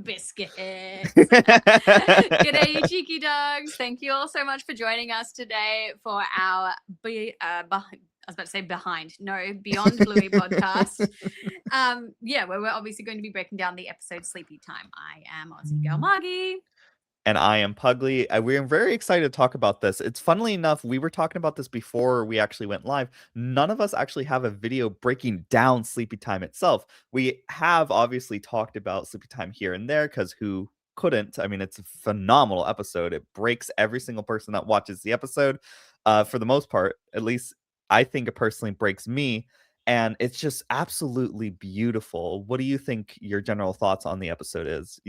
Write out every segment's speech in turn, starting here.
Biscuits. G'day, you cheeky dogs. Thank you all so much for joining us today for our Beyond Bluey podcast. Where we're obviously going to be breaking down the episode Sleepy Time. I am Aussie Girl Margie. And I am Pugly. We're very excited to talk about this. It's funnily enough, we were talking about this before we actually went live. None of us actually have a video breaking down Sleepy Time itself. We have obviously talked about Sleepy Time here and there because who couldn't? I mean, it's a phenomenal episode. It breaks every single person that watches the episode. For the most part, at least I think it personally breaks me. And it's just absolutely beautiful. What do you think your general thoughts on the episode is,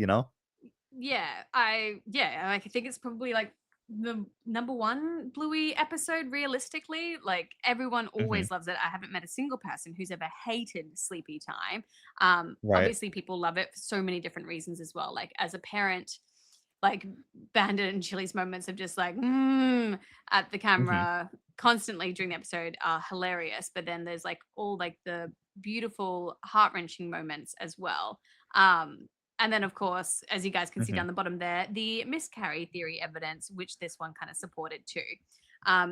I think it's probably like the number one Bluey episode realistically. Like everyone always loves it. I haven't met a single person who's ever hated Sleepy Time. Right. Obviously people love it for so many different reasons as well. Like as a parent, like Bandit and Chili's moments of just like at the camera constantly during the episode are hilarious. But then there's like all like the beautiful heart-wrenching moments as well. And then, of course, as you guys can see down the bottom there, the miscarry theory evidence, which this one kind of supported too.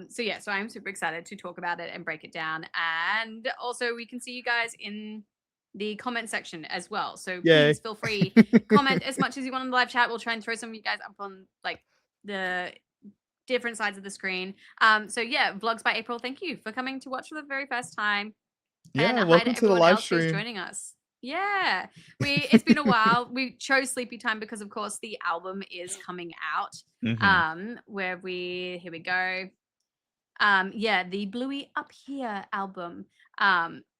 So I'm super excited to talk about it and break it down. And also we can see you guys in the comment section as well. So please feel free, comment as much as you want in the live chat. We'll try and throw some of you guys up on like the different sides of the screen. Vlogs by April, thank you for coming to watch for the very first time. Yeah, and welcome to the live stream. Who's joining us. Yeah, it's been a while. We chose Sleepy Time because, of course, the album is coming out. Here we go. The Bluey Up Here album,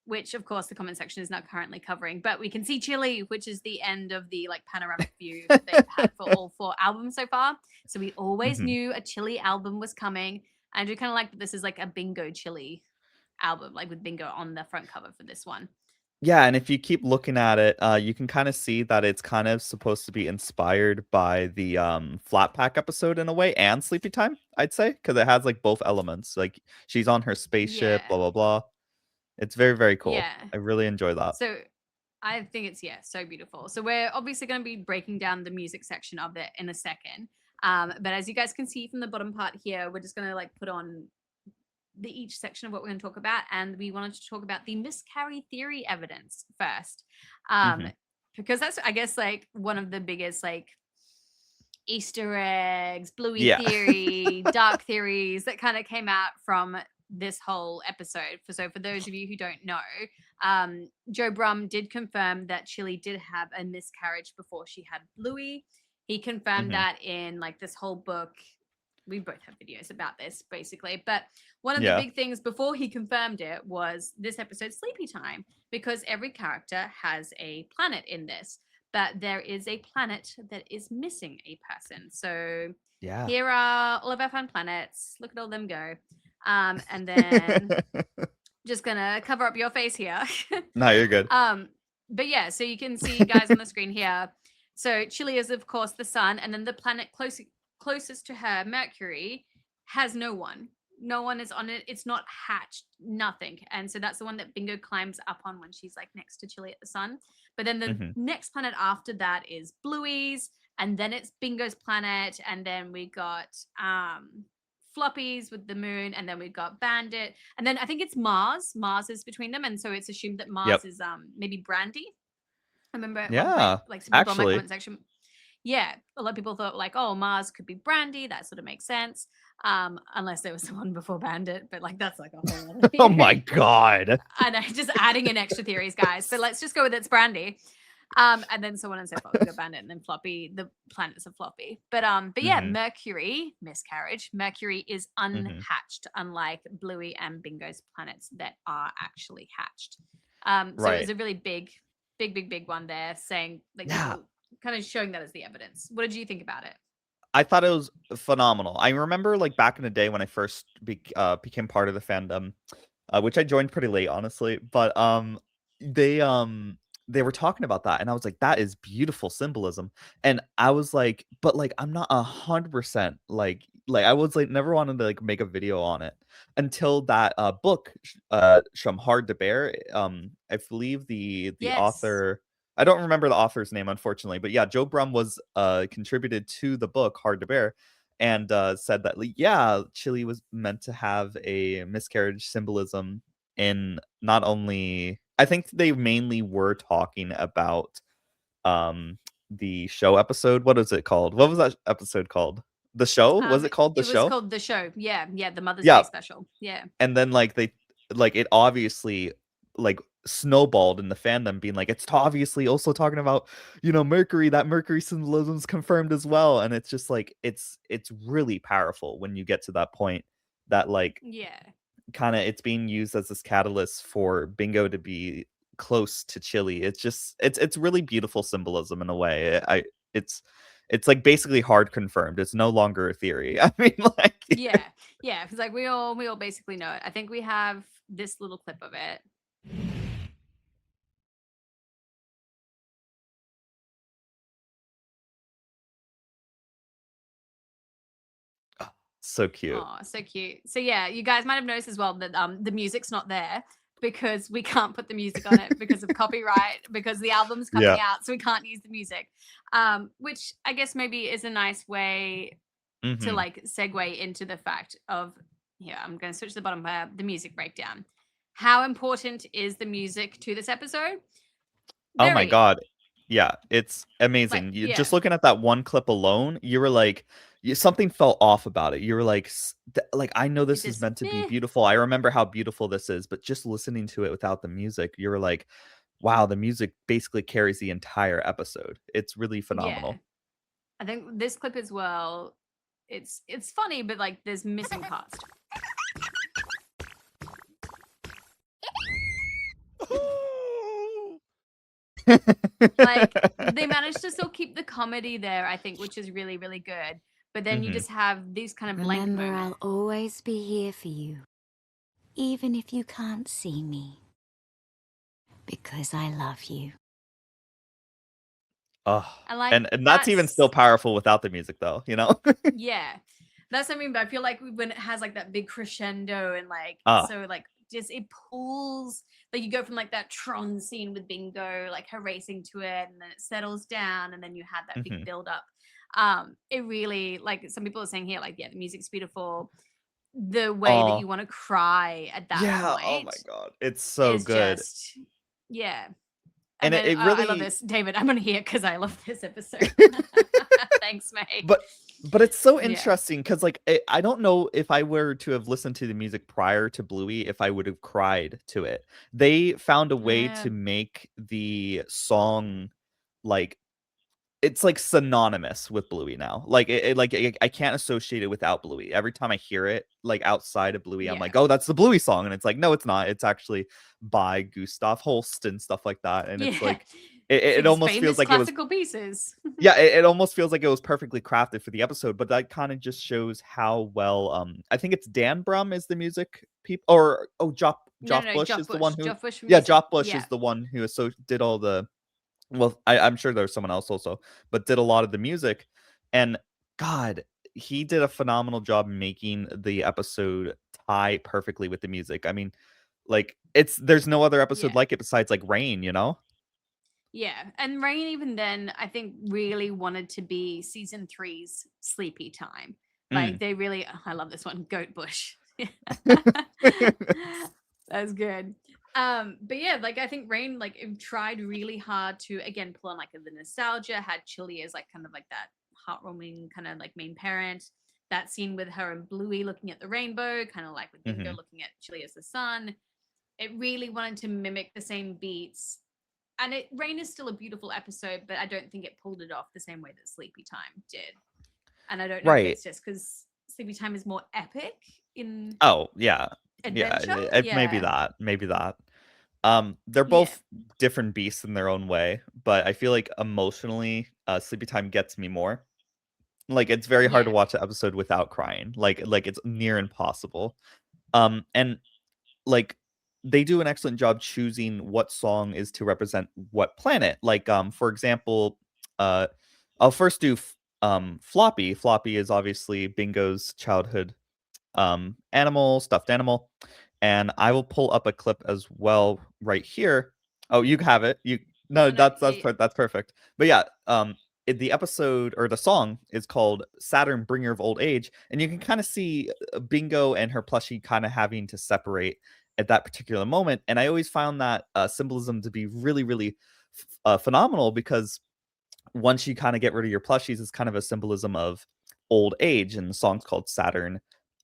which, of course, the comment section is not currently covering. But we can see Chili, which is the end of the like panoramic view that they've had for all 4 albums so far. So we always knew a Chili album was coming. And we kind of like that this is like a Bingo Chili album, like with Bingo on the front cover for this one. Yeah, and if you keep looking at it, you can kind of see that it's kind of supposed to be inspired by the Flat Pack episode in a way and Sleepy Time, I'd say, because it has like both elements. Like she's on her spaceship, blah, blah, blah. It's very, very cool. Yeah. I really enjoy that. So I think it's, so beautiful. So we're obviously going to be breaking down the music section of it in a second. But as you guys can see from the bottom part here, we're just going to like put on each section of what we're going to talk about, and we wanted to talk about the miscarry theory evidence first, because that's, I guess, like one of the biggest like Easter eggs, Bluey theory, dark theories that kind of came out from this whole episode. So for those of you who don't know, Joe Brum did confirm that Chili did have a miscarriage before she had Bluey. He confirmed that in like this whole book. We both have videos about this basically, but one of the big things before he confirmed it was this episode Sleepy Time, because every character has a planet in this, but there is a planet that is missing a person. So here are all of our fun planets. Look at all them go. And then just gonna cover up your face here. No, you're good. But yeah, so you can see guys on the screen here. So Chile is of course the sun, and then the planet closest to her, Mercury, has no one. No one is on it. It's not hatched, nothing. And so that's the one that Bingo climbs up on when she's like next to Chili at the sun. But then the next planet after that is Bluey's, and then it's Bingo's planet, and then we got Floppy's with the moon, and then we've got Bandit, and then I think it's Mars. Mars is between them, and so it's assumed that Mars is maybe Brandy. I remember like some people on my comment section. Yeah, a lot of people thought like, oh, Mars could be Brandy. That sort of makes sense. Unless there was someone before Bandit, but like that's like a whole other theory. Oh my god. I know, just adding in extra theories, guys. But let's just go with it's Brandy. And then someone else said, well, we got Bandit, and then Floppy, the planets of Floppy. But yeah, Mercury, miscarriage. Mercury is unhatched, unlike Bluey and Bingo's planets that are actually hatched. So it was a really big one there, saying like kind of showing that as the evidence. What did you think about it? I thought it was phenomenal. I remember like back in the day when I first became part of the fandom, which I joined pretty late, honestly. But they were talking about that, and I was like, that is beautiful symbolism. And I was like, but like I'm not 100% like I was like never wanted to like make a video on it until that book from Hard to Bear. I believe the author I don't remember the author's name, unfortunately, but yeah, Joe Brum was contributed to the book Hard to Bear, and said that yeah, Chili was meant to have a miscarriage symbolism in not only. I think they mainly were talking about the show episode. What is it called? What was that episode called? The show? Was it called The It was Show? called The Show. Yeah, yeah, the Mother's Day Yeah, special. Yeah. and then like it obviously like snowballed in the fandom being like it's obviously also talking about Mercury, that Mercury symbolism's confirmed as well, and it's just like it's really powerful when you get to that point that like Yeah. kind of it's being used as this catalyst for Bingo to be close to Chili. It's just it's really beautiful symbolism in a way. It's it's like basically hard confirmed. It's no longer a theory. I mean, like Yeah. Yeah. Because like we all basically know it. I think we have this little clip of it. so cute. Oh, so cute. So yeah, you guys might have noticed as well that the music's not there because we can't put the music on it because of copyright, because the album's coming Yeah. out, so we can't use the music. Which I guess maybe is a nice way to Mhm. like segue into the fact of here, I'm going to switch to the bottom the music breakdown. How important is the music to this episode? Oh my Very. god. Yeah, it's Like, amazing. You yeah, just looking at that one clip alone, you were like something felt off about it. You were like like I know it this is just meant to be beautiful. I remember how beautiful this is, but just listening to it without the music, you were like, wow, the music basically carries the entire episode. It's really yeah. phenomenal. I think this clip as well, it's funny, but like there's missing parts. Like they managed to still keep the comedy there, I think, which is really, really good. But then you Mhm. just have these kind of blank Remember, moments. I'll always be here for you, even if you can't see me, because I love you. Oh, And like and that's even still that's powerful without the music though, you know? yeah. That's what I mean, but I feel like when it has like that big crescendo and like it's Ah. so like just it pulls like you go from like that Tron scene with Bingo, like her racing to it, and then it settles down, and then you have that big Mhm. build up. It really like some people are saying here, like, yeah, the music's beautiful. The way that Aw. you want to cry at that Yeah, oh my point god. It's so is good. just yeah. And And then it I love really this, David. I'm gonna hear because I love this episode. Thanks, May. But it's so Yeah, interesting because like I don't know if I were to have listened to the music prior to Bluey if I would have cried to it. They found a way yeah, to make the song like it's like synonymous with Bluey now. Like I can't associate it without Bluey. Every time I hear it like outside of Bluey, I'm yeah, like, oh, that's the Bluey song, and it's like, no, it's not. It's actually by Gustav Holst and stuff like that, and it's yeah. like It's it his almost feels famous like it was classical pieces. yeah, it almost feels like it was perfectly crafted for the episode, but that kind of just shows how well I think it's Dan Brum is the music people or oh No, Joff no, no, Bush Joff is the Bush. one who Joff Bush for yeah, music. Joff Bush Yeah, is the one who did all the well, I'm sure there's someone else also, but did a lot of the music. And God, he did a phenomenal job making the episode tie perfectly with the music. I mean, like it's there's no other episode yeah, like it besides like Rain, you know? yeah. And Rain, even then, I think really wanted to be season three's Sleepy Time. Like Mm. they really, I love this one, Goat Bush. That's good. But yeah, like I think Rain like it tried really hard to again pull on like the nostalgia, had Chili as like kind of like that heartwarming kind of like main parent. That scene with her and Bluey looking at the rainbow, kind of like with Bingo Mhm. looking at Chili as the sun. It really wanted to mimic the same beats. And Rain is still a beautiful episode, but I don't think it pulled it off the same way that Sleepy Time did. And I don't know if Right. it's just because Sleepy Time is more epic in Oh, yeah. Yeah, adventure. it maybe Yeah. that, maybe that. They're Yeah. both different beasts in their own way, but I feel like emotionally, Sleepy Time gets me more. Like, it's very hard to Yeah. watch an episode without crying. Like, it's near impossible. And, like, they do an excellent job choosing what song is to represent what planet. Like, for example, uh, I'll first do Floppy. Floppy is obviously Bingo's childhood animal, stuffed animal, and I will pull up a clip as well right here. Oh, you have it. You No, No, that's perfect. But yeah, the episode or the song is called Saturn, Bringer of Old Age, and you can kind of see Bingo and her plushie kind of having to separate at that particular moment. And I always found that symbolism to be really, really phenomenal, because once you kind of get rid of your plushies, it's kind of a symbolism of old age, and the song's called Saturn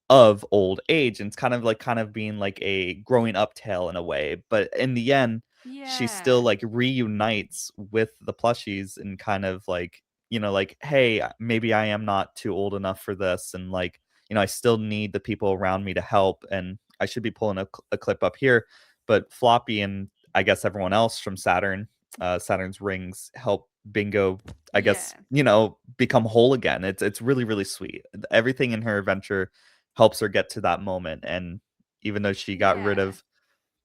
of Old Age, and it's kind of being like a growing up tale in a way. But in the end, she still yeah, like reunites with the plushies and kind of like, like, hey, maybe I am not too old enough for this, and like, I still need the people around me to help, and I should be pulling a clip up here, but Floppy and I guess everyone else from Saturn's rings help Bingo, I yeah, guess, become whole again. It's really, really sweet. Everything in her adventure helps her get to that moment. And even though she got rid yeah. of,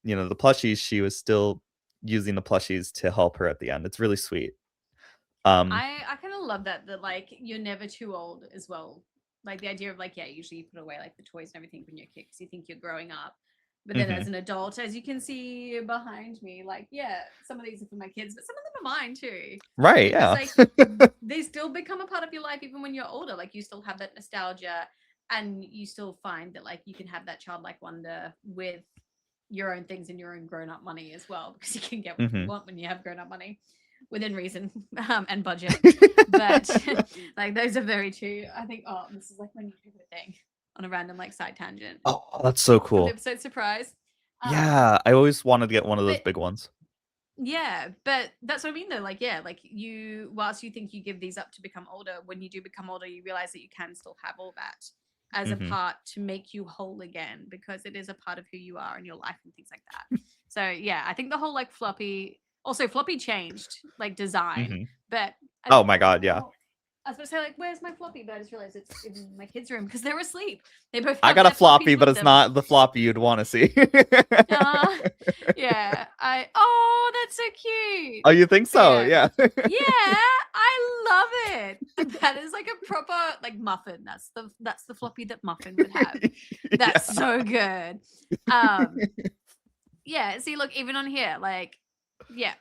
the plushies, she was still using the plushies to help her at the end. It's really sweet. Um, I kind of love that like you're never too old as well. Like the idea of like, yeah, usually you put away like the toys and everything when you're a kid because you think you're growing up. But then as mhm. an adult, as you can see behind me, like, yeah, some of these are for my kids, but some of them are mine too. Right, Because yeah. like they still become a part of your life even when you're older. Like you still have that nostalgia and you still find that like you can have that childlike wonder with your own things and your own grown-up money as well, because you can get what you Mhm. want when you have grown-up money within reason and budget. But like those are very true. I think, oh, this is like my new favorite thing on a random like side tangent Oh, that's so from the cool. episode surprise. Yeah, I always wanted to get one of those But big ones. yeah, but that's what I mean though. Like, yeah, like whilst you think you give these up to become older, when you do become older, you realize that you can still have all that as a Mhm. part to make you whole again, because it is a part of who you are in your life and things like that. So yeah, I think the whole like floppy changed like design, Mhm. but I Oh think my god, yeah. overall, I was about to say like, where's my floppy? But I just realized it's in my kids' room because they're asleep. They both I have got a their floppy, floppies but with it's them. not the floppy you'd want to see. Uh, yeah. Oh, that's so cute. Oh, you think But so? yeah. Yeah. Yeah, I love it. And that is like a proper like muffin. That's the floppy that Muffin would have. That's Yeah. so good. Um yeah, see look, even on here, like, yeah,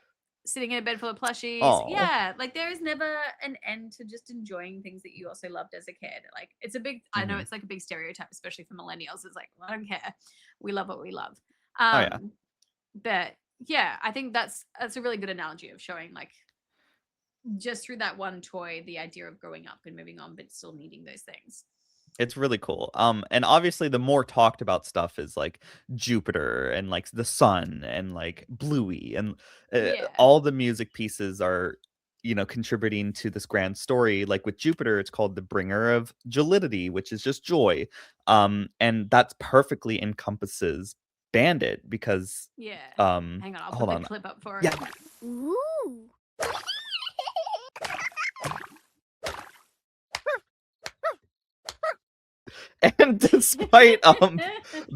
sitting in a bed full of plushies. Oh. Yeah, like there is never an end to just enjoying things that you also loved as a kid. Like it's a big, I know Mhm. it's like a big stereotype, especially for millennials. It's like, well, I don't care. We love what we love. Oh yeah. Um, but yeah, I think that's a really good analogy of showing like just through that one toy, the idea of growing up and moving on, but still needing those things. It's really cool. And obviously the more talked about stuff is like Jupiter and like the sun and like Bluey, and Yeah. all the music pieces are, contributing to this grand story. Like with Jupiter, it's called the bringer of jollity, which is just joy. And that's perfectly encompasses Bandit, because Yeah. Hang on, I'll put hold the on. clip up for it. Yeah. Ooh. And despite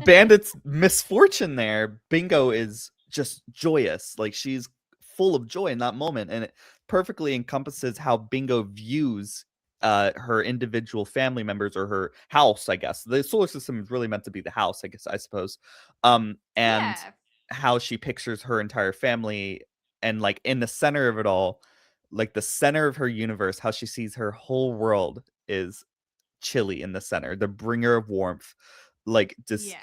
Bandit's misfortune there, Bingo is just joyous. Like she's full of joy in that moment, and it perfectly encompasses how Bingo views her individual family members, or her house, I guess. The solar system is really meant to be the house, I suppose. And Yeah. how she pictures her entire family, and like in the center of it all, like the center of her universe, how she sees her whole world is Chili in the center, the bringer of warmth. Like Yeah.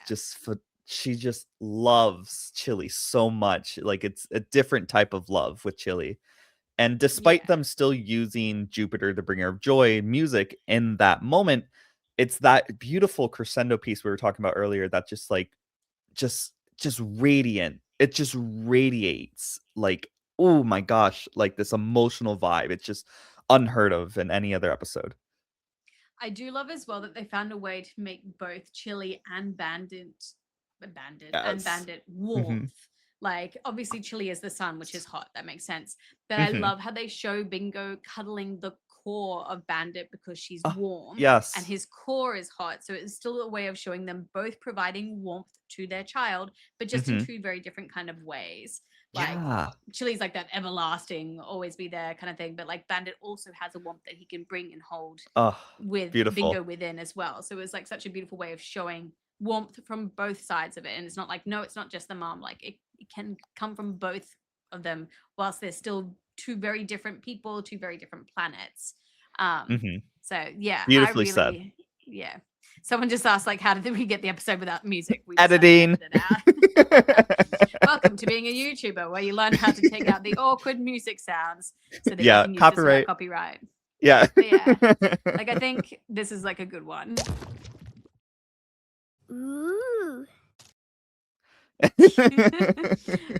she just loves Chili so much. Like it's a different type of love with Chili. And despite Yeah. them still using Jupiter, the bringer of joy music in that moment, it's that beautiful crescendo piece we were talking about earlier that just like just radiant. It just radiates like, oh my gosh, like this emotional vibe. It's just unheard of in any other episode. I do love as well that they found a way to make both Chili and Yes. Bandit Mhm. warmth. Like obviously Chili is the sun, which is hot. That makes sense. But I Mhm. love how they show Bingo cuddling the core of Bandit because she's Oh, warm and yes. his core is hot. So it's still a way of showing them both providing warmth to their child, but just in Mhm. two very different kind of ways. Like Yeah. Chili's like that everlasting, always be there kind of thing. But like Bandit also has a warmth that he can bring and hold Oh, with Bingo beautiful. within as well. So it was like such a beautiful way of showing warmth from both sides of it. And it's not like, no, it's not just the mom. Like it can come from both of them, whilst they're still two very different people, two very different planets. So yeah, Beautifully said. yeah. Someone just asked, like, how did we get the episode without music? We Editing. It out. Welcome to being a YouTuber, where you learn how to take out the awkward music sounds so that you can use this without copyright. Yeah. But yeah, like, I think this is like a good one. Ooh.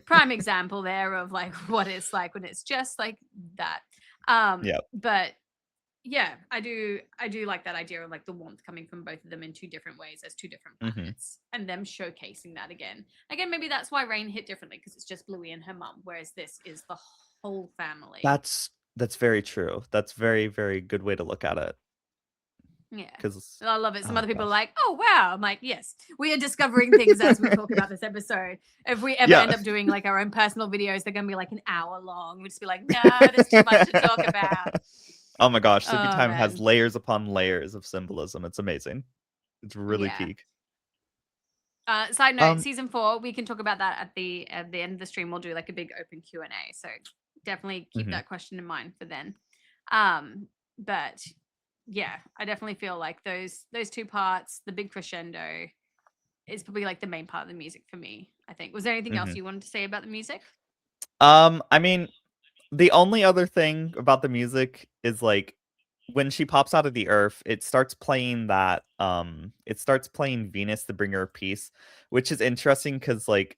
Prime example there of like what it's like when it's just like that. But yeah, I do like that idea of like the warmth coming from both of them in two different ways as two different planets, and them showcasing that again. Again, maybe that's why Rain hit differently, because it's just Bluey and her mum, whereas this is the whole family. That's very true. That's very, very good way to look at it. Yeah, because I love it. Some other people are like, "Oh wow!" I'm like, "Yes, we are discovering things as we talk about this episode." If we ever end up doing like our own personal videos, they're gonna be like an hour long. We'll just be like, "No, there's too much to talk about." Oh my gosh, Sleepytime has layers upon layers of symbolism. It's amazing. It's really peak. Side note: season 4, we can talk about that at the end of the stream. We'll do like a big open Q&A. So definitely keep that question in mind for then. But yeah, I definitely feel like those two parts, the big crescendo, is probably like the main part of the music for me, I think. Was there anything else you wanted to say about the music? I mean, the only other thing about the music is like when she pops out of the earth, it starts playing that it starts playing Venus, the bringer of peace, which is interesting because like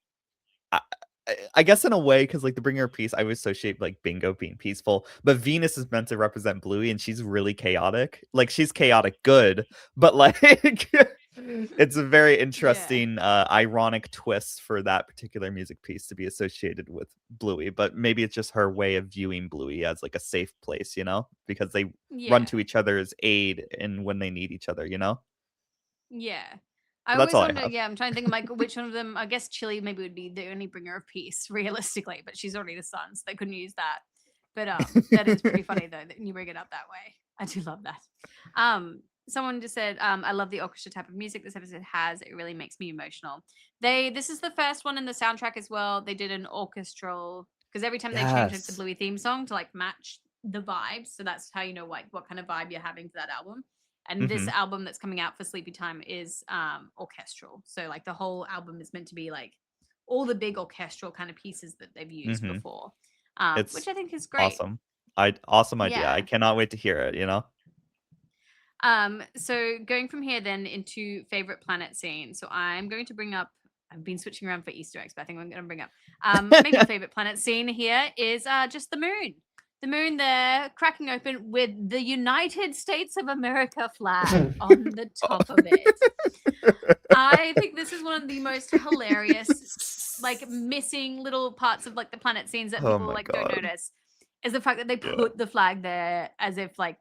I guess in a way, because like the bringer of peace, I would associate like Bingo being peaceful, but Venus is meant to represent Bluey, and she's really chaotic. Like she's chaotic good, but like it's a very interesting, ironic twist for that particular music piece to be associated with Bluey. But maybe it's just her way of viewing Bluey as like a safe place, you know, because they run to each other's aid and when they need each other, you know. Yeah. So I that's always all wonder, I have. I'm trying to think of like which one of them. I guess Chili maybe would be the only bringer of peace, realistically, but she's already the sun, so they couldn't use that. But that is pretty funny though, that you bring it up that way. I do love that. Someone just said, I love the orchestra type of music this episode has. It really makes me emotional. This is the first one in the soundtrack as well. They did an orchestral, because every time they changed it to the Bluey theme song to like match the vibes. So that's how you know like what kind of vibe you're having for that album. And this album that's coming out for Sleepytime is orchestral. So like the whole album is meant to be like all the big orchestral kind of pieces that they've used before, which I think is great. Awesome. Awesome idea. I cannot wait to hear it, you know? So going from here then into favorite planet scene. So I'm going to bring up, I've been switching around for Easter eggs, but I think I'm going to bring up maybe favorite planet scene here is just the moon. The moon there cracking open with the United States of America flag on the top of it. I think this is one of the most hilarious, like missing little parts of like the planet scenes that people like don't notice, is the fact that they put the flag there as if like,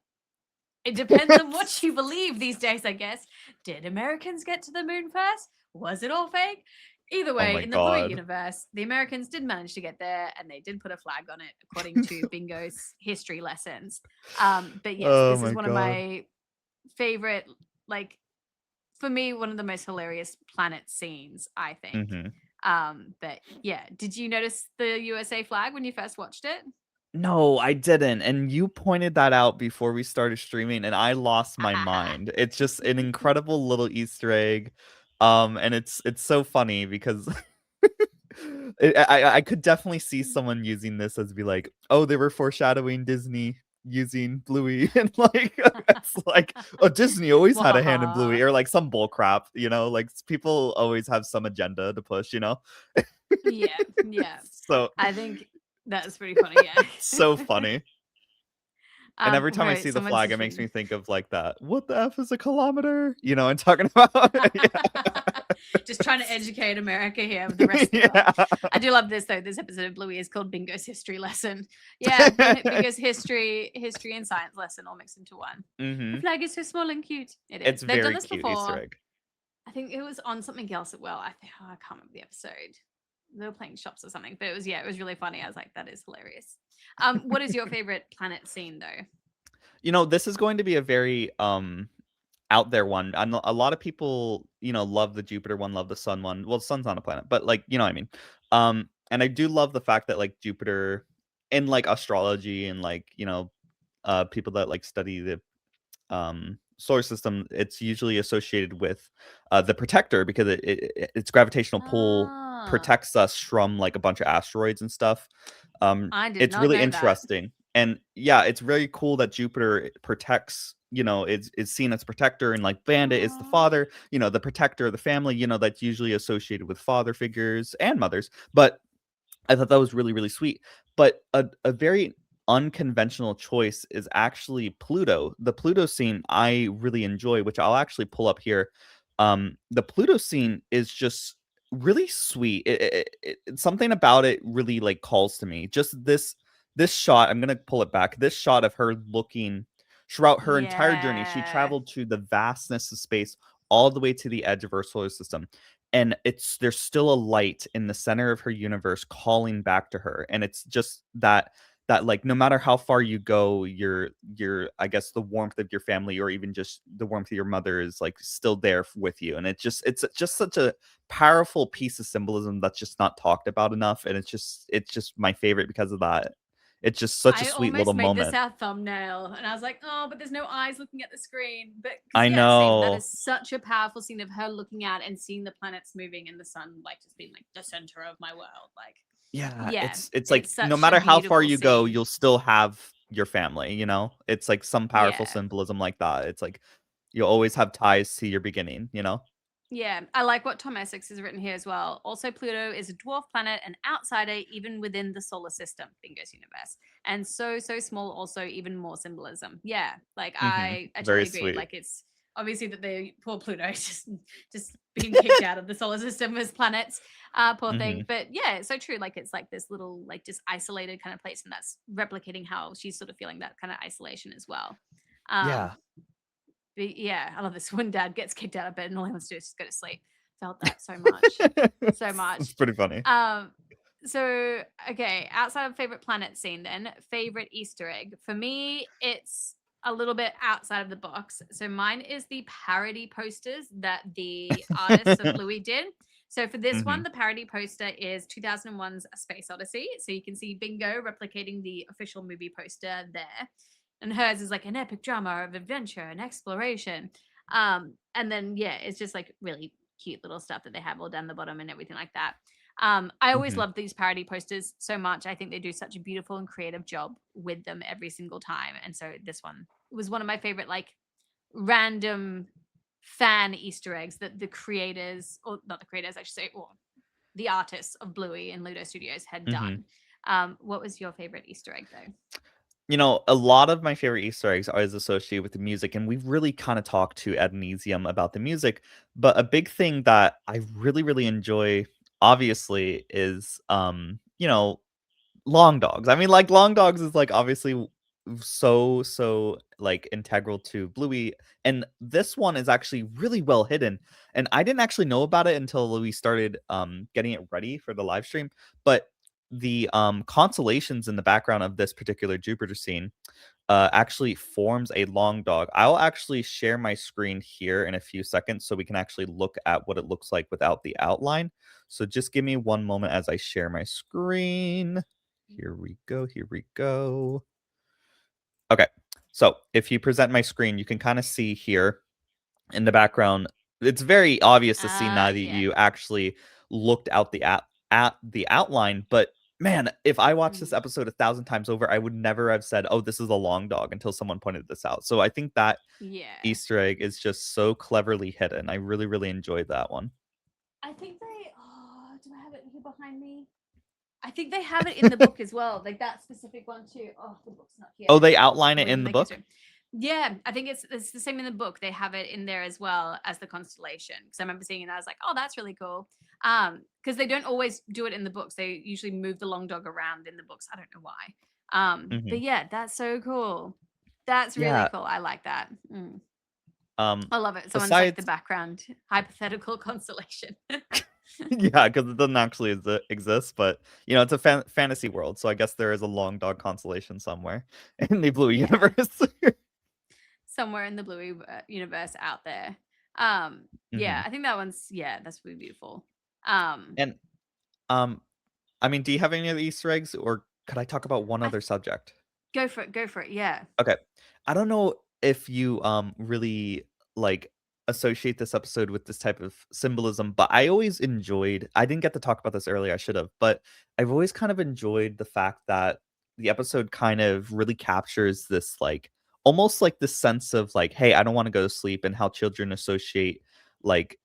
it depends on what you believe these days, I guess. Did Americans get to the moon first? Was it all fake? Either way, in the Bluey universe, the Americans did manage to get there, and they did put a flag on it, according to Bingo's history lessons. But yes, this is one of my favorite, like, for me, one of the most hilarious planet scenes, I think. But yeah, did you notice the USA flag when you first watched it? No, I didn't. And you pointed that out before we started streaming, and I lost my mind. It's just an incredible little Easter egg. And it's so funny because I could definitely see someone using this as be like, oh, they were foreshadowing Disney using Bluey, and like it's like, oh, Disney always had a hand in Bluey, or like some bull crap, you know, like people always have some agenda to push, you know. Yeah. So I think that's pretty funny. Yeah, so funny. And every time I see the flag, it makes me think of like that. What the F is a kilometer? You know, I'm talking about. Just trying to educate America here with the rest of the world. I do love this though. This episode of Bluey is called Bingo's History Lesson. Yeah, Bingo's history and science lesson all mixed into one. The flag is so small and cute. It is. They've done this before. Easter egg. I think it was on something else as well. I can't remember the episode. They were playing shops or something, but it was really funny. I was like, that is hilarious. What is your favorite planet scene though? You know, this is going to be a very out there one. And a lot of people, you know, love the Jupiter one, love the sun one. Well, the sun's not a planet, but like, you know what I mean. And I do love the fact that like Jupiter in like astrology and like, people that like study the solar system, it's usually associated with the protector because its gravitational pull Ah, protects us from like a bunch of asteroids and stuff. I did It's not really know that. interesting, and yeah, it's very cool that Jupiter protects. Is seen as protector, and like Bandit is the Aw. father. The protector of the family. That's usually associated with father figures and mothers, but I thought that was really, really sweet. But a very unconventional choice is actually Pluto. The Pluto scene I really enjoy, which I'll actually pull up here. The Pluto scene is just really sweet. Something about it really like calls to me. Just this shot. I'm gonna pull it back. This shot of her looking throughout her entire journey. She Yeah. traveled to the vastness of space all the way to the edge of our solar system, and there's still a light in the center of her universe calling back to her, and it's just that like no matter how far you go, your I guess the warmth of your family or even just the warmth of your mother is like still there with you, and it's just such a powerful piece of symbolism that's just not talked about enough, and it's just my favorite because of that. It's just such a I sweet little almost made this moment. our thumbnail, and I was like, oh, but there's no eyes looking at the screen. But because I yeah, same. That know. is such a powerful scene of her looking out and seeing the planets moving and the sun like just being like the center of my world. Like, Yeah, yeah, it's like it's no such a matter how far beautiful you go, scene. you'll still have your family. It's like some powerful Yeah. symbolism like that. It's like you'll always have ties to your beginning. Yeah, I like what Tom Essex has written here as well. Also, Pluto is a dwarf planet, an outsider even within the solar system, Bingo's universe, and so small. Also, even more symbolism. Yeah, like I Very totally agree. sweet. Like it's obviously that the poor Pluto is just being kicked out of the solar system as planets, poor thing. Mhm. But yeah, it's so true. Like it's like this little like just isolated kind of place, and that's replicating how she's sort of feeling that kind of isolation as well. Um, Yeah. but yeah, I love this when dad gets kicked out of bed and all he wants to do is just go to sleep. Felt that so much. So It's much. pretty funny. Um, so okay, outside of favorite planet scene, then favorite Easter egg. For me, it's a little bit outside of the box. So mine is the parody posters that the artists of Bluey did. So for this one, Mhm. the parody poster is 2001's A Space Odyssey. So you can see Bingo replicating the official movie poster there. And hers is like an epic drama of adventure and exploration. And then yeah, it's just like really cute little stuff that they have all down the bottom and everything like that. I always Mhm. love these parody posters so much. I think they do such a beautiful and creative job with them every single time. And so this one was one of my favorite, like random fan Easter eggs that the creators, or not the creators, I should say, or the artists of Bluey and Ludo Studios had Mhm. done. What was your favorite Easter egg though? A lot of my favorite Easter eggs are associated with the music, and we've really kind of talked to ad nauseum about the music. But a big thing that I really, really enjoy, obviously, is long dogs. I mean, like, long dogs is, like, obviously so, like, integral to Bluey, and this one is actually really well hidden, and I didn't actually know about it until we started, getting it ready for the live stream, but the, constellations in the background of this particular Jupiter scene, actually forms a long dog. I'll actually share my screen here in a few seconds so we can actually look at what it looks like without the outline. So just give me one moment as I share my screen. Here we go. Here we go. Okay. So if you present my screen, you can kind of see here in the background. It's very obvious to see now that Yeah. you actually looked out at the outline. But man, if I watched this Mm. episode 1,000 times over, I would never have said, "Oh, this is a long dog," until someone pointed this out. So I think that Yeah. Easter egg is just so cleverly hidden. I really, really enjoyed that one. I think they oh, do I have it here behind me? I think they have it in the book as well, like that specific one too. Oh, the book's not here. Oh, There we they go. outline it Reading in the the kids book. room. Yeah, I think it's the same in the book. They have it in there as well as the constellation. Because I remember seeing it, and I was like, oh, that's really cool. Because they don't always do it in the books. They usually move the long dog around in the books. I don't know why. Hmm. But yeah, that's so cool. That's really Yeah. cool. I like that. Mm. Um. I love it. Someone's like the Besides, background hypothetical constellation. yeah, because it doesn't actually exist, but it's a fantasy world, so I guess there is a long dog constellation somewhere in the Blue Yeah, universe. somewhere in the Bluey universe out there. Yeah, Hmm. I think that one's yeah, that's really beautiful. Um, And um, I mean, do you have any other Easter eggs, or could I talk about one I other subject? Go for it. Go for it. Yeah. Okay. I don't know if you really like associate this episode with this type of symbolism, but I always enjoyed I didn't get to talk about this earlier, I should have, but I've always kind of enjoyed the fact that the episode kind of really captures this like almost like this sense of like, hey, I don't want to go to sleep, and how children associate like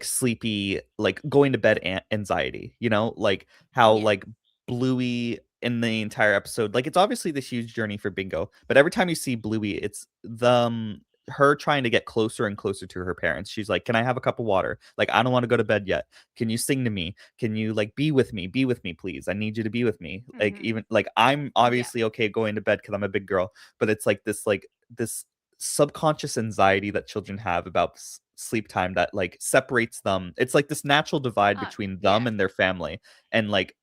sleepy, like going to bed anxiety, like how Yeah. like Bluey in the entire episode, like it's obviously this huge journey for Bingo, but every time you see Bluey, it's her trying to get closer and closer to her parents. She's like, "Can I have a cup of water? Like, I don't want to go to bed yet. Can you sing to me? Can you like be with me? Be with me, please. I need you to be with me." Like, Hmm. even like I'm Yeah. obviously okay going to bed because I'm a big girl, but it's like this subconscious anxiety that children have about sleep time that like separates them. It's like this natural divide between Yeah. them and their family. And like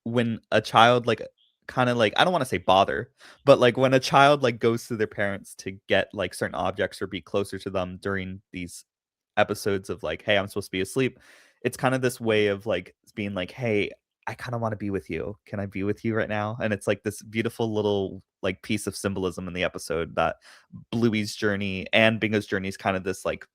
when a child like kind of like I don't want to say bother, but like when a child like goes to their parents to get like certain objects or be closer to them during these episodes of like, hey, I'm supposed to be asleep. It's kind of this way of like being like, hey, I kind of want to be with you. Can I be with you right now? And it's like this beautiful little like piece of symbolism in the episode that Bluey's journey and Bingo's journey is kind of this like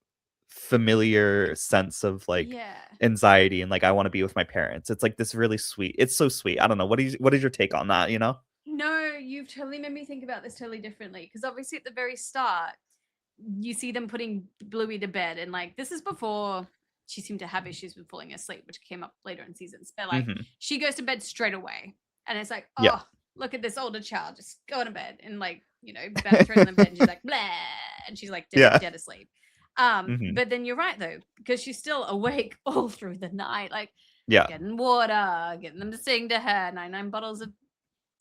familiar sense of like Yeah. anxiety and like I want to be with my parents. It's like this really sweet. It's so sweet. I don't know. What is your take on that, you know? No, you've totally made me think about this totally differently. Because obviously, at the very start, you see them putting Bluey to bed, and like this is before she seemed to have issues with falling asleep, which came up later in seasons. But like Mhm. she goes to bed straight away, and it's like, Yeah. oh, look at this older child just going to bed, and like Beth throws in the bed, and she's like, blah, and she's like Yeah. dead asleep. Mhm. But then you're right though, because she's still awake all through the night, like Yeah. getting water, getting them to sing to her, 99 bottles of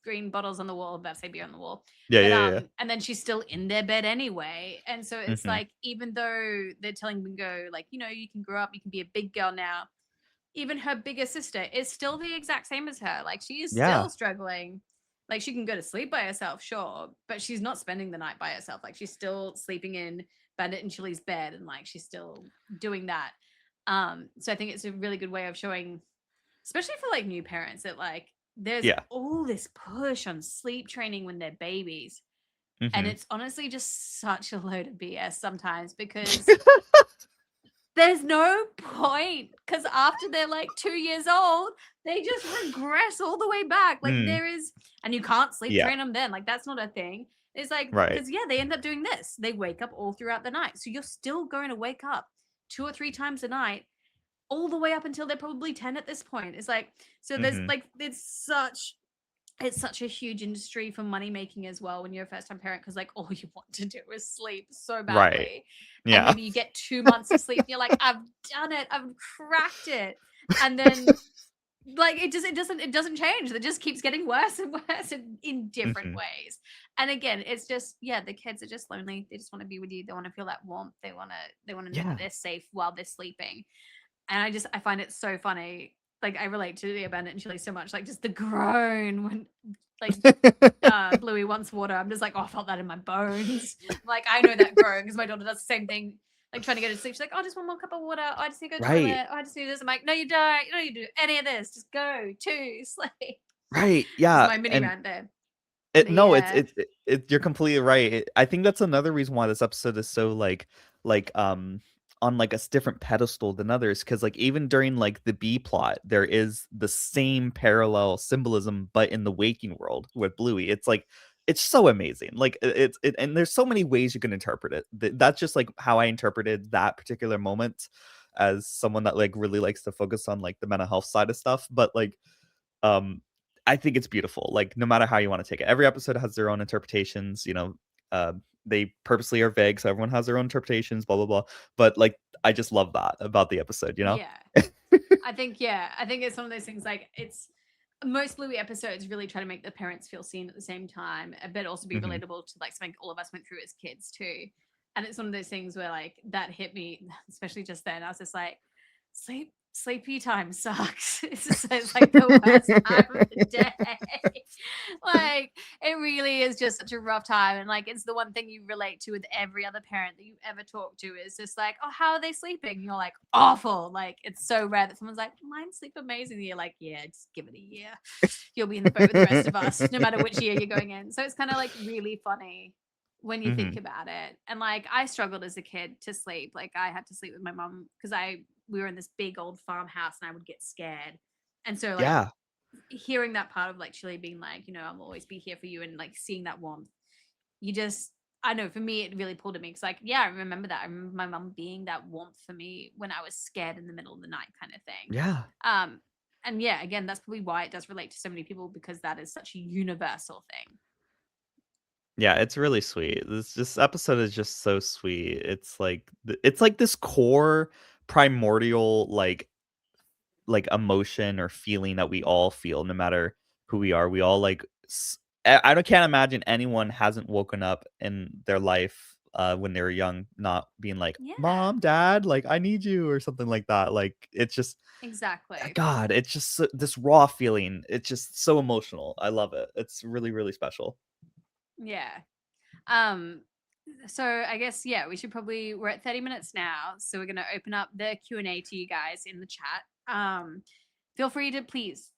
green bottles on the wall, about to say beer on the wall. Yeah, But yeah, yeah. and then she's still in their bed anyway. And so it's Mhm. like, even though they're telling Bingo, like, you can grow up, you can be a big girl now, even her bigger sister is still the exact same as her. Like, she is still Yeah. struggling. Like, she can go to sleep by herself, sure, but she's not spending the night by herself. Like, she's still sleeping in Bandit and Chili's bed, and like she's still doing that. So I think it's a really good way of showing, especially for like new parents, that like there's Yeah. all this push on sleep training when they're babies, and Mhm. it's honestly just such a load of BS sometimes, because there's no point, because after they're like 2 years old, they just regress all the way back. Like Mm. there is, and you can't sleep Yeah. train them then. Like that's not a thing. It's like, Right. because yeah, they end up doing this. They wake up all throughout the night. So you're still going to wake up 2 or 3 times a night, all the way up until they're probably 10 at this point. It's like, so there's Mhm. like, it's such a huge industry for money making as well when you're a first time parent, because like all you want to do is sleep so Right. badly. And Yeah. maybe you get 2 months of sleep and you're like, I've done it, I've cracked it. And then like it doesn't change. It just keeps getting worse and worse in different Mhm. ways. And again, it's just, yeah, the kids are just lonely. They just want to be with you. They want to feel that warmth. They want to know that Yeah. they're safe while they're sleeping. And I find it so funny. Like I relate to the Abandoned Chili so much. Like just the groan when like Bluey wants water. I'm just like, oh, I felt that in my bones. Like I know that groan because my daughter does the same thing. Like trying to go to sleep. She's like, oh, I just want more cup of water. Oh, I just need to go to the Right. toilet. Oh, I just need this. I'm like, no, you don't. You don't need to do any of this. Just go to sleep. Right. This is Yeah. my mini And rant there. it But no, yeah. you're completely right. I think that's another reason why this episode is so like on like a different pedestal than others, because like even during like the B plot, there is the same parallel symbolism, but in the waking world with Bluey. It's like it's so amazing. Like and there's so many ways you can interpret it. That's just like how I interpreted that particular moment as someone that like really likes to focus on like the mental health side of stuff. But like um I think it's beautiful, like no matter how you want to take it. Every episode has their own interpretations, uh, they purposely are vague, so everyone has their own interpretations, blah blah blah. But like I just love that about the episode. Yeah. I think it's one of those things, like it's most Bluey episodes really try to make the parents feel seen at the same time, but also be Mhm. relatable to like something all of us went through as kids too. And it's one of those things where like that hit me, especially just then. I was just like, sleepy time sucks. It's like the worst time of the day. Like it really is just such a rough time. And like, it's the one thing you relate to with every other parent that you ever talk to is just like, oh, how are they sleeping? And you're like, awful. Like, it's so rare that someone's like, mine sleep amazing. And you're like, yeah, just give it a year. You'll be in the boat with the rest of us, no matter which year you're going in. So it's kind of like really funny when you think about it. And like, I struggled as a kid to sleep. Like, I had to sleep with my mom because we were in this big old farmhouse and I would get scared. And so like, Yeah. hearing that part of like Chile being like, I'll always be here for you, and like seeing that warmth, I know for me it really pulled at me because like, yeah, I remember that. I remember my mum being that warmth for me when I was scared in the middle of the night kind of thing. Yeah. And yeah, again, that's probably why it does relate to so many people, because that is such a universal thing. Yeah, it's really sweet. This episode is just so sweet. It's like this core primordial like emotion or feeling that we all feel no matter who we are. We all like can't imagine anyone hasn't woken up in their life when they were young not being like, Yeah. Mom, Dad, like I need you or something like that. Like it's just Exactly. God, it's just this raw feeling. It's just so emotional. I love it. It's really, really special. Yeah. So I guess, yeah, we're at 30 minutes now. So we're going to open up the Q&A to you guys in the chat. Feel free to please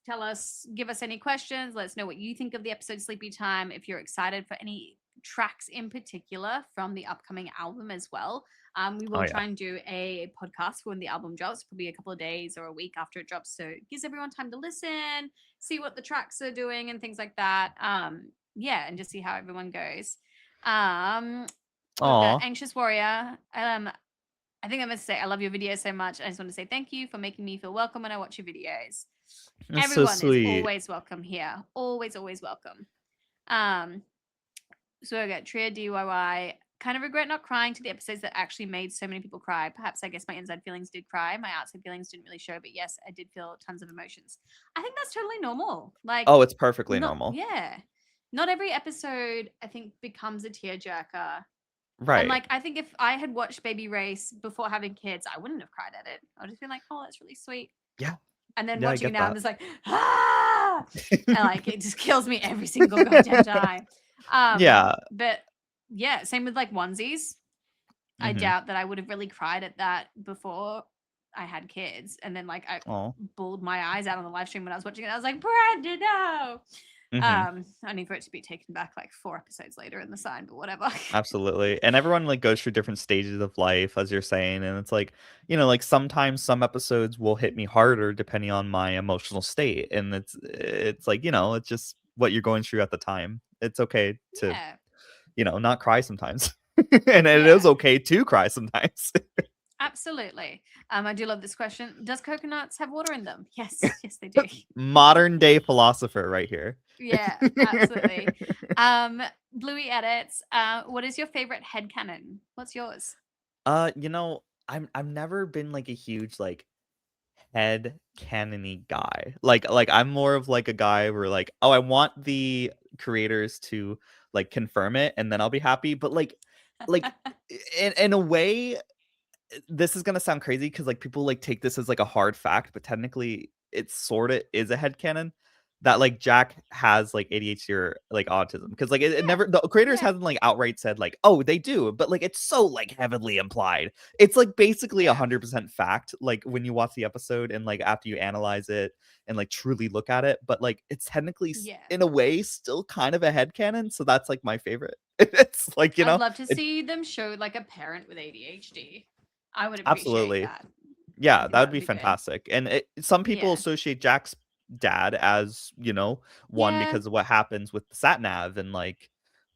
give us any questions. Let us know what you think of the episode Sleepytime. If you're excited for any tracks in particular from the upcoming album as well. We will try and do a podcast when the album drops, probably a couple of days or a week after it drops. So it gives everyone time to listen, see what the tracks are doing and things like that. Yeah, and just see how everyone goes. Anxious Warrior. I think I'm going to say I love your videos so much. I just want to say thank you for making me feel welcome when I watch your videos. That's Everyone so sweet. is always welcome here. Always, always welcome. So I got Tria DYY. Kind of regret not crying to the episodes that actually made so many people cry. Perhaps I guess my inside feelings did cry. My outside feelings didn't really show, but yes, I did feel tons of emotions. I think that's totally normal. Like, oh, it's perfectly normal. Yeah. Not every episode, I think, becomes a tearjerker. Right. And like, I think if I had watched Baby Race before having kids, I wouldn't have cried at it. I would just be like, oh, that's really sweet. Yeah. And then Yeah, watching it now, that. I'm just like, ah! And like, it just kills me every single goddamn time. Yeah. But yeah, same with like onesies. I doubt that I would have really cried at that before I had kids. And then like I bawled my eyes out on the live stream when I was watching it. I was like, Brandon, no. Only for it to be taken back like 4 episodes later in the sign, but whatever. Absolutely. And everyone like goes through different stages of life, as you're saying. And it's like, like sometimes some episodes will hit me harder depending on my emotional state. And it's like, it's just what you're going through at the time. It's okay to, not cry sometimes. And it is okay to cry sometimes. Absolutely. I do love this question. Does coconuts have water in them? Yes, yes, they do. Modern day philosopher right here. Yeah, absolutely. Bluey edits. What is your favorite headcanon? What's yours? I've never been like a huge like head canony guy. Like I'm more of like a guy where like, oh, I want the creators to like confirm it and then I'll be happy. But like in a way, this is gonna sound crazy because like people like take this as like a hard fact, but technically it sort of is a headcanon that like Jack has like ADHD or like autism, because like it never, the creators hasn't like outright said like, oh, they do, but like it's so like heavily implied. It's like basically 100% fact, like when you watch the episode and like after you analyze it and like truly look at it, but like it's technically in a way still kind of a headcanon. So that's like my favorite. It's like, I'd love to see them show like a parent with ADHD. I would appreciate that. Yeah, that would be fantastic. Good. And some people associate Jack's dad as, one because of what happens with the sat nav and like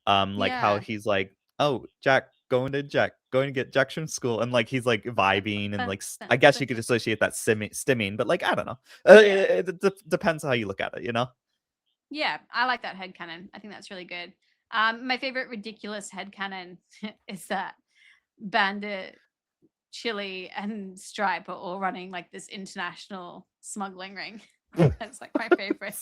how he's like, oh, Jack going to get Jack from school, and like he's like vibing and like I guess you could associate that stimming, but like I don't know. It depends how you look at it, Yeah, I like that headcanon. I think that's really good. My favorite ridiculous headcanon is that Bandit, Chili, and Stripe are all running like this international smuggling ring. That's like my favorite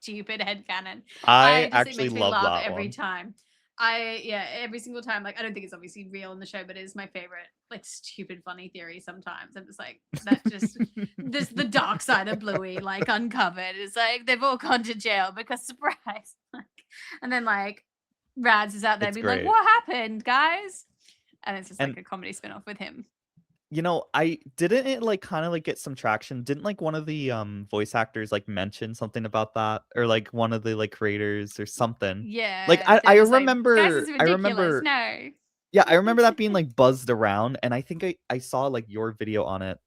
stupid headcanon. I actually it makes me love laugh that every one. time. Every single time. Like I don't think it's obviously real in the show, but it is my favorite like stupid funny theory sometimes. I'm just like, that just this the dark side of Bluey like uncovered. It's like they've all gone to jail because surprise. Like And then like Rads is out there It's being like, great. what happened, guys? And it's just like And a comedy spin-off with him. I didn't it like kind of like get some traction. Didn't like one of the voice actors like mention something about that, or like one of the like creators or something? Like Yeah. I That I it was like, guys, remember it's I ridiculous. remember No. yeah, I remember that being like buzzed around, and I think I saw like your video on it.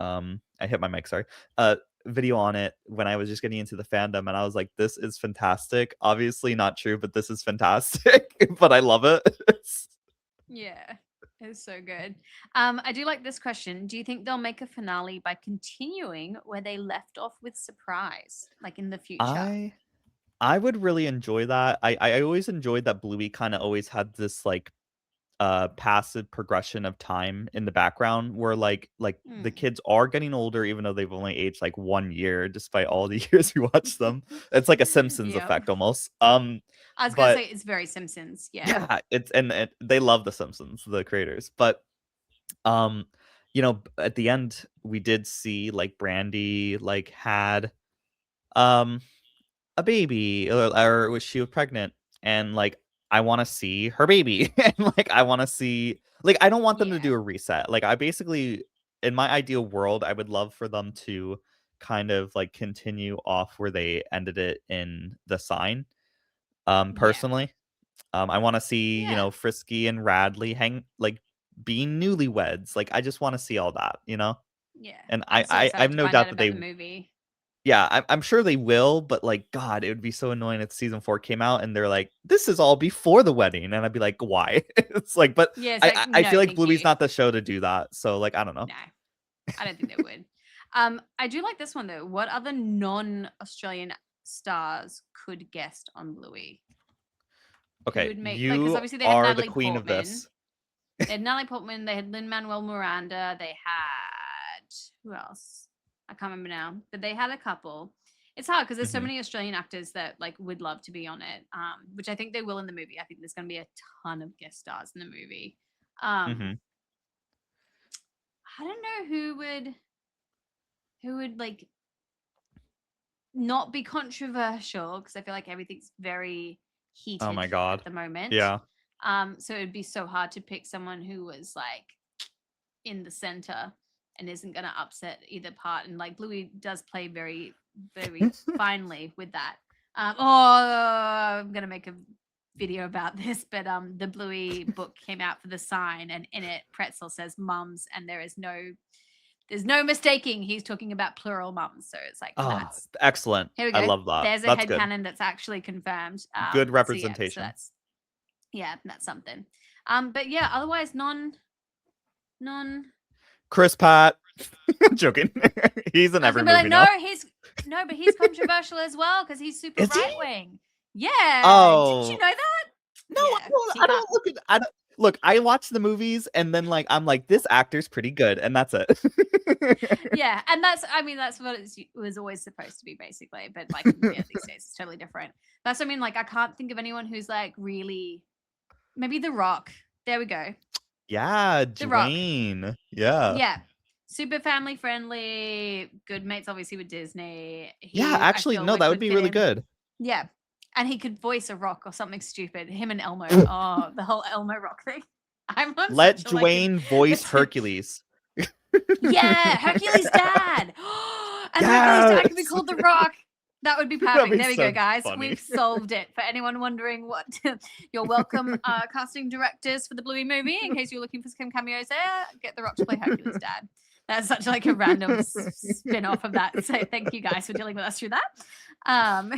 I hit my mic, sorry. Video on it when I was just getting into the fandom, and I was like, this is fantastic. Obviously not true, but this is fantastic. But I love it. Yeah. It's so good. I do like this question. Do you think they'll make a finale by continuing where they left off with Surprise, like in the future? I would really enjoy that. I always enjoyed that Bluey kind of always had this like passive progression of time in the background where like the kids are getting older even though they've only aged like 1 year despite all the years we watch them. It's like a Simpsons Yep. effect almost. I was gonna But say it's very Simpsons. Yeah. yeah, it's and they love the Simpsons, the creators. But at the end we did see like Brandy like had um a baby, or was she pregnant, and like I want to see her baby. And like I want to see, like I don't want them to Yeah. do a reset. Like I basically, in my ideal world, I would love for them to kind of like continue off where they ended it in The Sign. Yeah. Personally, I want to see Yeah. Frisky and Radley hang like being newlyweds. Like I just want to see all that, Yeah. and I'm so I excited have to no find doubt out that about they the movie. yeah, I'm sure they will, but like, God, it would be so annoying if season 4 came out and they're like, "This is all before the wedding," and I'd be like, "Why?" It's like, but Yeah, it's I like, I no, feel like thank Bluey's you. not the show to do that, so like, I don't know. No, I don't think they would. I do like this one though. What other non-Australian stars could guest on Bluey? Who Okay, would make like? Because you obviously they had are the Natalie queen of Portman. this. They had Natalie Portman. They had Lin-Manuel Miranda. They had who else? I can't remember now, but they had a couple. It's hard because there's so Mhm, many Australian actors that like would love to be on it, which I think they will in the movie. I think there's going to be a ton of guest stars in the movie. mhm. I don't know who would like not be controversial because I feel like everything's very Oh my heated God. at the moment. Yeah. So it'd be so hard to pick someone who was like in the center and isn't going to upset either part. And like Bluey does play very, very finely with that. I'm going to make a video about this, but the Bluey book came out for The Sign, and in it, Pretzel says mums, and there's no mistaking he's talking about plural mums. So it's like, Oh, that's excellent. here we I go. love that. There's a That's good. headcanon that's actually confirmed. Good So representation. that's something. But yeah, otherwise non. Chris Pratt. Joking. He's in I was every gonna be movie like, now. but he's controversial as well because he's super Is he? right wing. Yeah. Didn't you Oh. know that? No, Yeah, he I can't. don't look at I don't look, I watch the movies and then like I'm like, this actor's pretty good, and that's it. Yeah, and that's what it was always supposed to be basically, but like yeah, these days it's totally different. That's what I mean. Like I can't think of anyone who's like really. Maybe The Rock. There we go. Yeah, The Rock. Dwayne. Yeah. Yeah. Super family friendly. Good mates, obviously, with Disney. Yeah, I actually, feel no, like that would would be fit really in. good. Yeah. And he could voice a rock or something stupid. Him and Elmo. Oh, the whole Elmo rock thing. I'm on Let such a, like, Dwayne voice it's- Hercules. Yeah, Hercules' dad. And Hercules' dad could be Yes! called The Rock. That would be That'd perfect. be There we go, so guys. funny. We've solved it. For anyone wondering what you're welcome, casting directors for the Bluey movie, in case you're looking for some cameos there, get The Rock to play Hercules' dad. That's such like a random spin-off of that. So thank you guys for dealing with us through that. I'm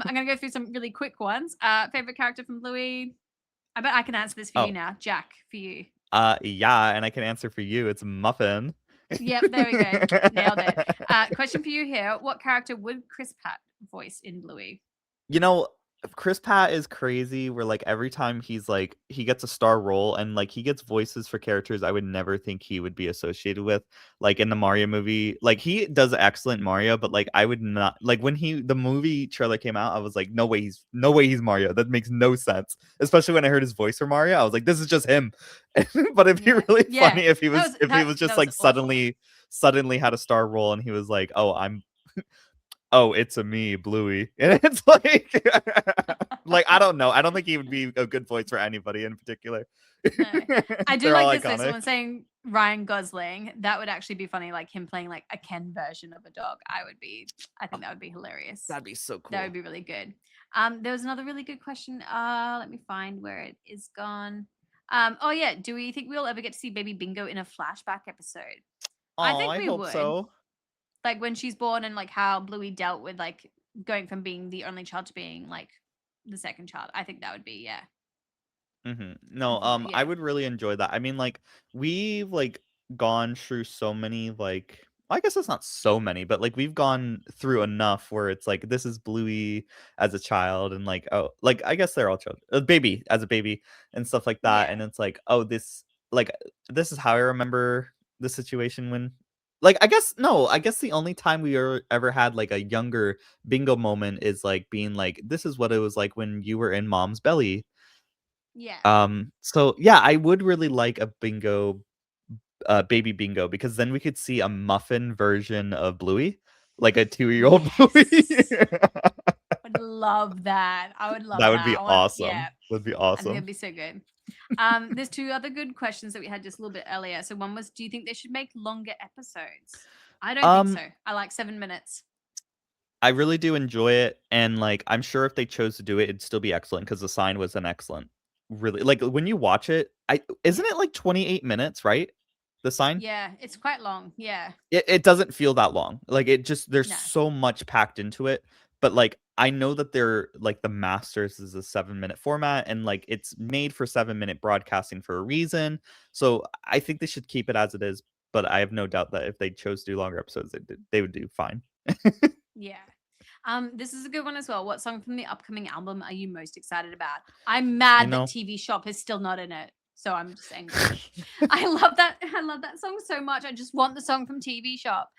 gonna go through some really quick ones. Favorite character from Bluey? I bet I can answer this for you now. Jack, for you. Yeah, and I can answer for you. It's Muffin. Yep, there we go. Nailed it. Question for you here. What character would Chris Pratt voice in Bluey? Chris Pratt is crazy where like every time he's like he gets a star role and like he gets voices for characters I would never think he would be associated with, like in the Mario movie. Like he does excellent Mario, but like I would not, like when the movie trailer came out, I was like, no way he's Mario. That makes no sense. Especially when I heard his voice for Mario, I was like, this is just him. But it'd be really funny if he was just like awful. suddenly had a star role and he was like, oh, oh, it's a me, Bluey. And it's like, like, I don't know. I don't think he would be a good voice for anybody in particular. No. I do They're all like this though. iconic. Someone saying Ryan Gosling. That would actually be funny, like him playing like a Ken version of a dog. I think that would be hilarious. That'd be so cool. That would be really good. There was another really good question. Let me find where it is gone. Oh yeah, do we think we'll ever get to see Baby Bingo in a flashback episode? I think we hope would. so. Like when she's born and like how Bluey dealt with like going from being the only child to being like the second child. I think that would be No, yeah. I would really enjoy that. I mean, like, we've like gone through so many, like, I guess it's not so many, but like we've gone through enough where it's like this is Bluey as a child, and like, oh, like I guess they're all children, a baby as a baby and stuff like that, Yeah. and it's like, oh, this is how I remember the situation when. Like, I guess the only time we ever had like a younger Bingo moment is like being like, this is what it was like when you were in mom's belly. Yeah. So yeah, I would really like a Bingo, baby Bingo, because then we could see a muffin version of Bluey, like a 2-year-old Bluey. Yes. Would love that. I would love That that. would be awesome. That'd be I think awesome. it'd be so good. There's two other good questions that we had just a little bit earlier. So one was, do you think they should make longer episodes? I don't think so. I like 7 minutes. I really do enjoy it, and like I'm sure if they chose to do it, it'd still be excellent because The Sign was an excellent, really, like when you watch it, isn't it like 28 minutes, right? The Sign? Yeah, it's quite long. Yeah. It doesn't feel that long. Like, it just there's No. so much packed into it. But like I know that they're like the Masters is a 7-minute format, and like it's made for 7-minute broadcasting for a reason. So I think they should keep it as it is. But I have no doubt that if they chose to do longer episodes, they would do fine. Yeah. This is a good one as well. What song from the upcoming album are you most excited about? I'm mad that TV Shop is still not in it. So I'm just angry. I love that song so much. I just want the song from TV Shop.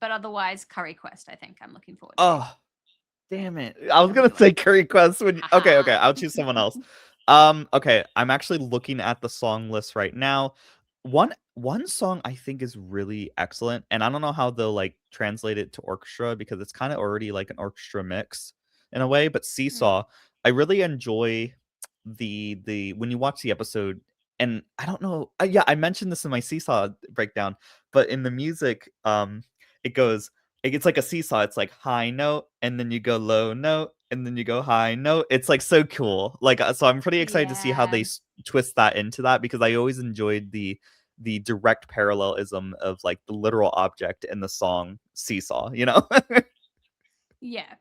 But otherwise, Curry Quest, I think I'm looking forward to. Oh, damn it. I was gonna say Curry Quest when okay, I'll choose someone else. Okay, I'm actually looking at the song list right now. One song I think is really excellent, and I don't know how they'll like translate it to orchestra because it's kind of already like an orchestra mix in a way, but Seesaw, I really enjoy the when you watch the episode, and I don't know, yeah, I mentioned this in my Seesaw breakdown, but in the music, it goes, it's like a seesaw. It's like high note, and then you go low note, and then you go high note. It's like so cool. Like, so I'm pretty excited to see how they twist that into that, because I always enjoyed the direct parallelism of like the literal object in the song Seesaw, you know? Yeah,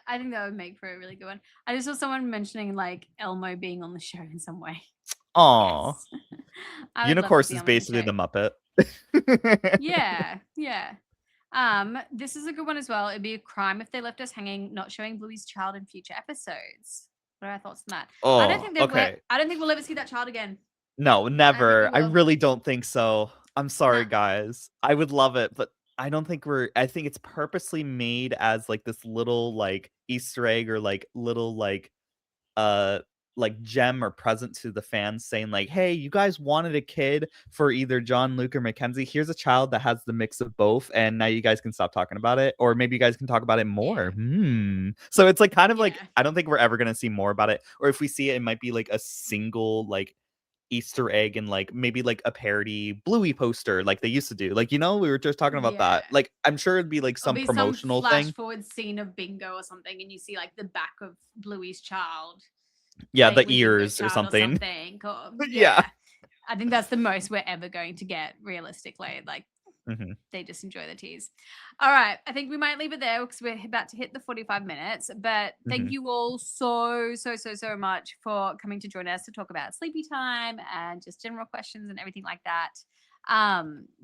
I think that would make for a really good one. I just saw someone mentioning like Elmo being on the show in some way. Aw. Yes. Unicorns is basically the Muppet. Yeah. This is a good one as well. It'd be a crime if they left us hanging, not showing Bluey's child in future episodes. What are our thoughts on that? I don't think I don't think we'll ever see that child again. No, never. I will. really don't think so. I'm sorry, No. guys. I would love it, but I don't think I think it's purposely made as like this little like Easter egg, or like little like gem or present to the fans, saying like, hey, you guys wanted a kid for either John, Luke, or Mackenzie. Here's a child that has the mix of both, and now you guys can stop talking about it, or maybe you guys can talk about it more. So it's like kind of like, I don't think we're ever gonna see more about it, or if we see it, it might be like a single like Easter egg, and like maybe like a parody Bluey poster like they used to do. Like, you know, we were just talking about that. Like, I'm sure it'd be like some promotional some flash thing. forward scene of Bingo or something, and you see like the back of Bluey's child. Yeah, like, the ears or something. Yeah. I think that's the most we're ever going to get, realistically. Like, they just enjoy the tease. All right, I think we might leave it there because we're about to hit the 45 minutes. But thank you all so much for coming to join us to talk about Sleepytime and just general questions and everything like that.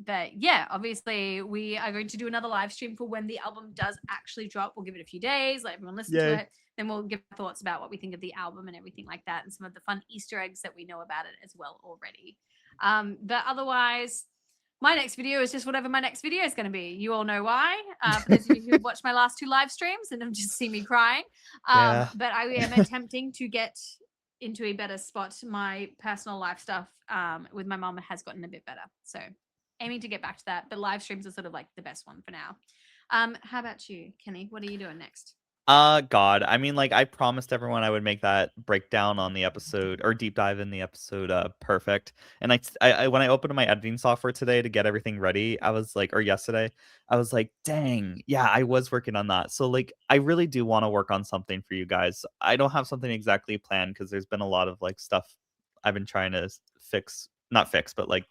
But yeah, obviously we are going to do another live stream for when the album does actually drop. We'll give it a few days, let everyone listen to it. Then we'll give thoughts about what we think of the album and everything like that, and some of the fun Easter eggs that we know about it as well already. But otherwise, my next video is just whatever my next video is going to be. You all know why. For those of you who watched my last 2 live streams and have just seen me crying. But I am attempting to get into a better spot. My personal life stuff with my mom has gotten a bit better. So aiming to get back to that. But live streams are sort of like the best one for now. How about you, Kenny? What are you doing next? God, I mean, like I promised everyone I would make that breakdown on the episode or deep dive in the episode perfect. And when I opened my editing software today to get everything ready, I was like, or yesterday, I was like, dang, yeah, I was working on that. So like, I really do want to work on something for you guys. I don't have something exactly planned because there's been a lot of like stuff I've been trying to fix, not fix, but like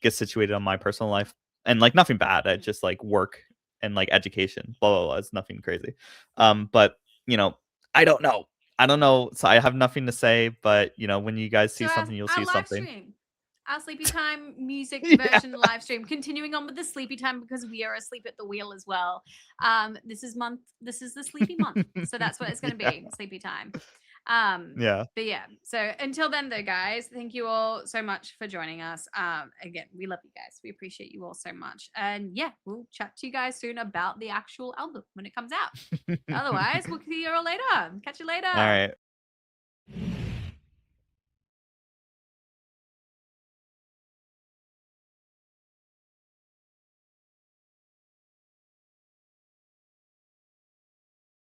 get situated on my personal life, and like nothing bad. I just like work and like education, blah blah blah. It's nothing crazy. But you know, I don't know. I don't know. So I have nothing to say, but you know, when you guys So see something, you'll our see live something. stream, our Sleepytime music Yeah. version live stream, continuing on with the Sleepytime because we are asleep at the wheel as well. This is the sleepy month, so that's what it's going to Yeah. be, Sleepytime. Yeah. But yeah, so until then though, guys, thank you all so much for joining us. Again, we love you guys. We appreciate you all so much. And yeah, we'll chat to you guys soon about the actual album when it comes out. Otherwise, we'll see you all later. Catch you later. All right.